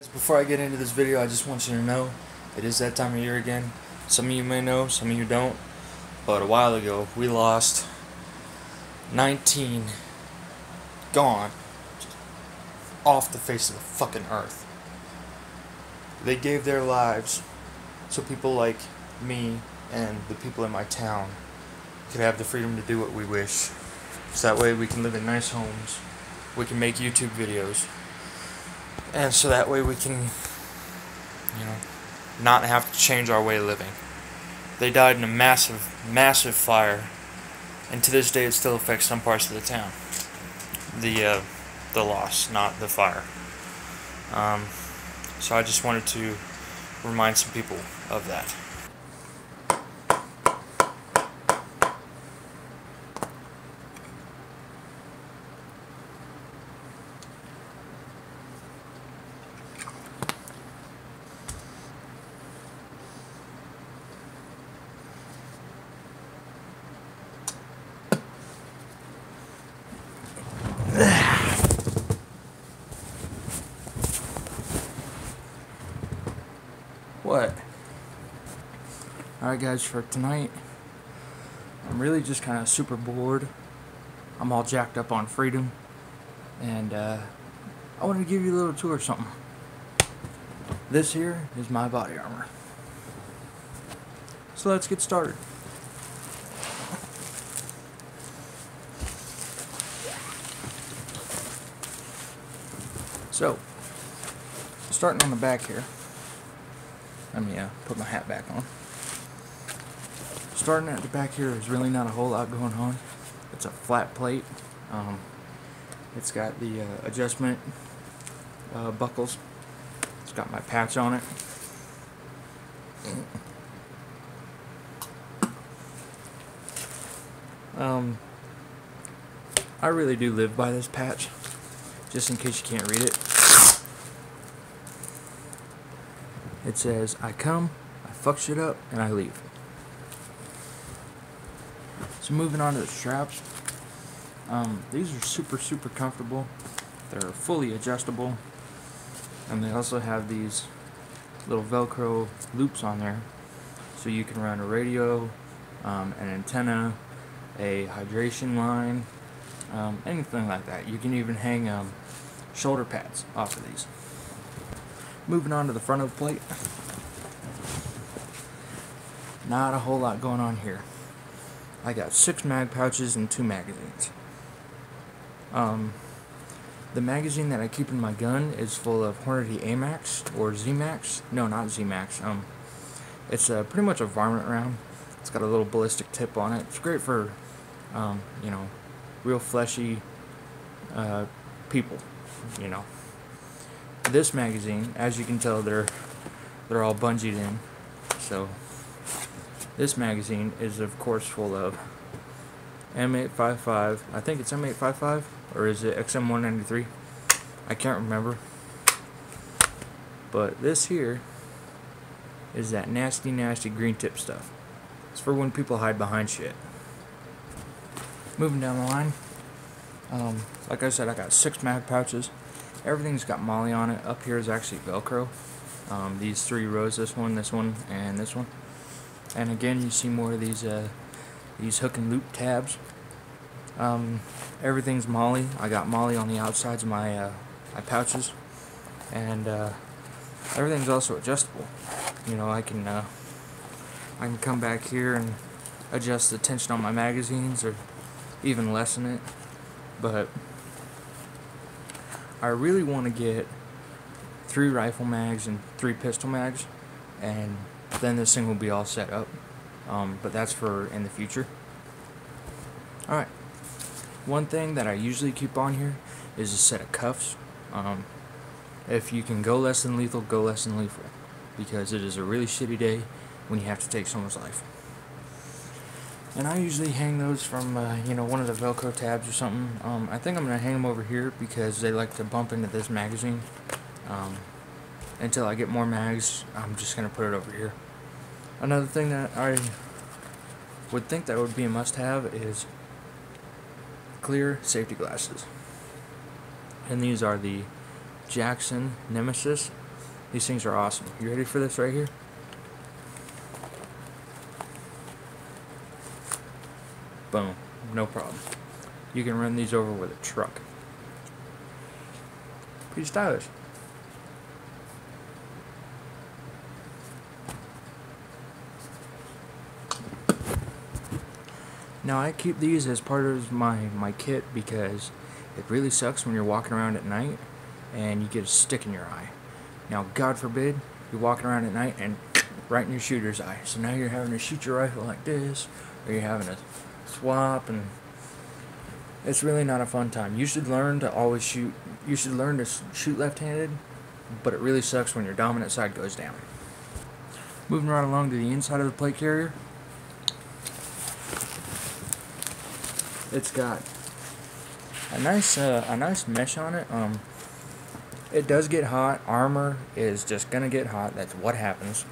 Before I get into this video, I just want you to know it is that time of year again. Some of you may know, some of you don't. But a while ago, we lost 19 gone, just off the face of the fucking earth. They gave their lives so people like me and the people in my town could have the freedom to do what we wish. So that way we can live in nice homes, we can make YouTube videos, and so that way we can, not have to change our way of living. They died in a massive, massive fire, and to this day it still affects some parts of the town. The loss, not the fire. So I just wanted to remind some people of that. What? Alright guys, for tonight, I'm really just kind of super bored. I'm all jacked up on freedom, and I wanted to give you a little tour of something. This here is my body armor. So let's get started. So, starting on the back here. Let me put my hat back on. Starting at the back here, there's really not a whole lot going on. It's a flat plate. It's got the adjustment buckles. It's got my patch on it. I really do live by this patch, just in case you can't read it. It says, I come, I fuck shit up, and I leave. So moving on to the straps. These are super comfortable. They're fully adjustable. And they also have these little Velcro loops on there. So you can run a radio, an antenna, a hydration line, anything like that. You can even hang shoulder pads off of these. Moving on to the front of the plate. Not a whole lot going on here. I got 6 mag pouches and 2 magazines. The magazine that I keep in my gun is full of Hornady AMAX or ZMAX. No, not ZMAX. It's pretty much a varmint round. It's got a little ballistic tip on it. It's great for, real fleshy people. This magazine, as you can tell, they're all bungeed in. So this magazine is of course full of M855. I think it's M855, or is it XM193? I can't remember. But this here is that nasty green tip stuff. It's for when people hide behind shit. Moving down the line. Like I said, I got 6 mag pouches. Everything's got MOLLE on it. Up here is actually Velcro. These 3 rows, this one, and this one. And again, you see more of these hook and loop tabs. Everything's MOLLE. I got MOLLE on the outsides of my pouches, and everything's also adjustable. I can come back here and adjust the tension on my magazines, or even lessen it. But I really want to get 3 rifle mags and 3 pistol mags, and then this thing will be all set up. But that's for in the future. Alright, one thing that I usually keep on here is a set of cuffs. If you can go less than lethal, go less than lethal, because it is a really shitty day when you have to take someone's life. And I usually hang those from, one of the Velcro tabs or something. I think I'm going to hang them over here because they like to bump into this magazine. Until I get more mags, I'm just going to put it over here. Another thing that I would think that would be a must-have is clear safety glasses. And these are the Jackson Nemesis These things are awesome. You ready for this right here? Boom. No problem. You can run these over with a truck. Pretty stylish. Now I keep these as part of my kit because it really sucks when you're walking around at night and you get a stick in your eye. Now God forbid you're walking around at night and right in your shooter's eye. So now you're having to shoot your rifle like this, or you're having to swap, and it's really not a fun time. You should learn to always shoot. You should learn to shoot left-handed, but it really sucks when your dominant side goes down. Moving right along to the inside of the plate carrier. It's got a nice mesh on it. It does get hot. Armor is just gonna get hot. That's what happens.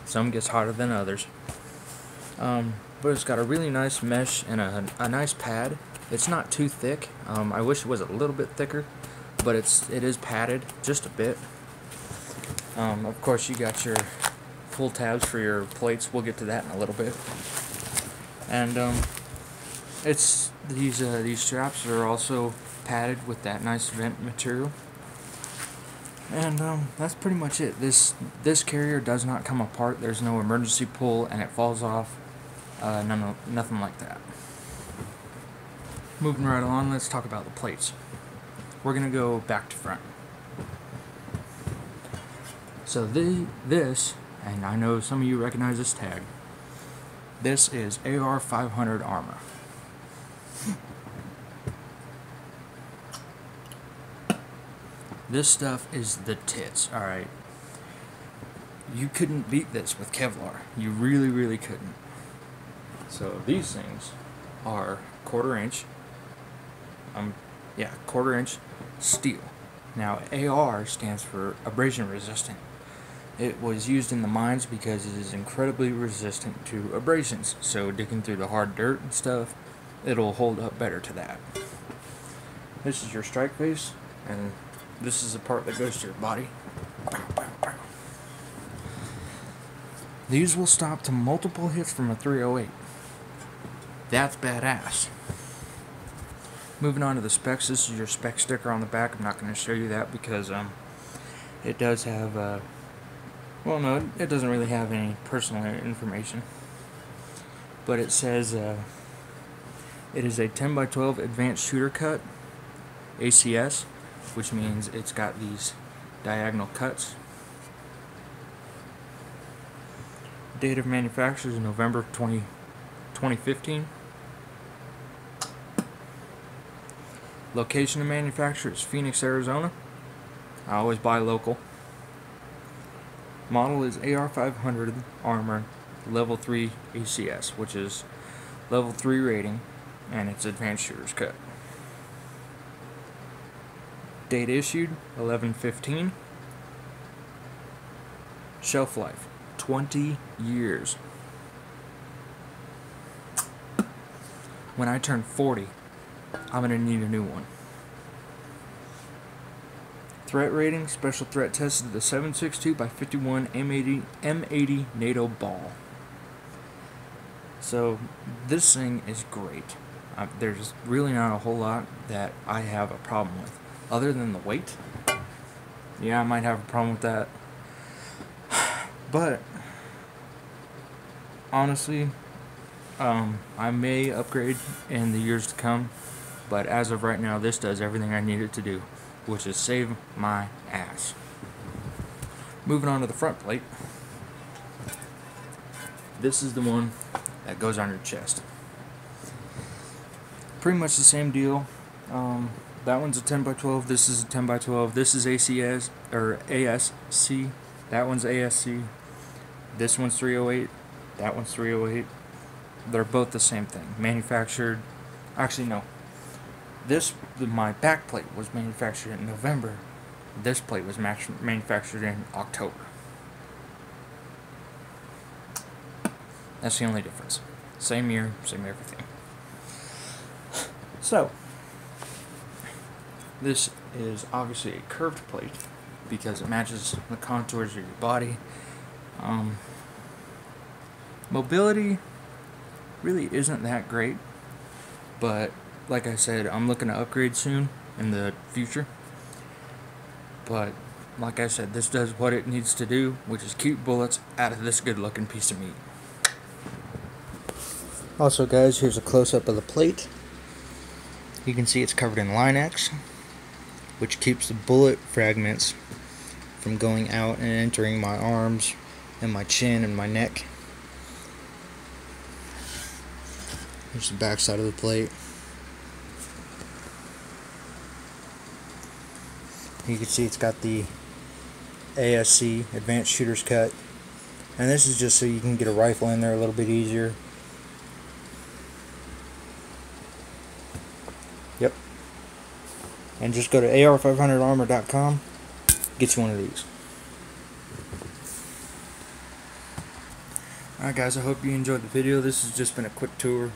Some gets hotter than others. But it's got a really nice mesh and a nice pad. It's not too thick. I wish it was a little bit thicker, but it is padded just a bit. Of course, you got your full tabs for your plates. We'll get to that in a little bit. And it's these straps are also padded with that nice vent material. And that's pretty much it. This carrier does not come apart. There's no emergency pull, and it falls off. Nothing like that. Moving right along, let's talk about the plates. We're gonna go back to front. So this, and I know some of you recognize this tag. This is AR 500 armor. This stuff is the tits, alright? You couldn't beat this with Kevlar. You really, really couldn't. So these things are quarter-inch steel. Now AR stands for abrasion resistant. It was used in the mines because it is incredibly resistant to abrasions. So digging through the hard dirt and stuff, it'll hold up better to that. This is your strike face, and this is the part that goes to your body. These will stop to multiple hits from a .308. That's badass. Moving on to the specs, this is your spec sticker on the back. I'm not going to show you that because it does have well, no, it doesn't really have any personal information. But it says it is a 10x12 advanced shooter cut, ACS, which means it's got these diagonal cuts. Date of manufacture is November 2015. Location of manufacture is Phoenix, Arizona. I always buy local. Model is AR 500 armor, level 3 ACS, which is level 3 rating, and it's advanced shooter's cut. Date issued 11/15. Shelf life 20 years. When I turn 40, I'm gonna need a new one. Threat rating, special threat test is the 7.62x51 M80 NATO ball. So this thing is great. There's really not a whole lot that I have a problem with, other than the weight. Yeah, I might have a problem with that. But honestly, I may upgrade in the years to come. But as of right now, this does everything I need it to do, which is save my ass. Moving on to the front plate. This is the one that goes on your chest. Pretty much the same deal. That one's a 10x12. This is a 10x12. This is ACS or ASC. That one's ASC. This one's 308. That one's 308. They're both the same thing. Manufactured. Actually, no. My back plate was manufactured in November. This plate was manufactured in October. That's the only difference. Same year, same everything. So, This is obviously a curved plate because it matches the contours of your body. Mobility really isn't that great, but like I said, I'm looking to upgrade soon in the future. But like I said, this does what it needs to do, which is keep bullets out of this good looking piece of meat. Also guys, here's a close-up of the plate. You can see it's covered in Line-X, which keeps the bullet fragments from going out and entering my arms and my chin and my neck. Here's the back side of the plate. You can see it's got the ASC, Advanced Shooter's Cut, and this is just so you can get a rifle in there a little bit easier. Yep. And just go to ar500armor.com, get you one of these. Alright guys, I hope you enjoyed the video. This has just been a quick tour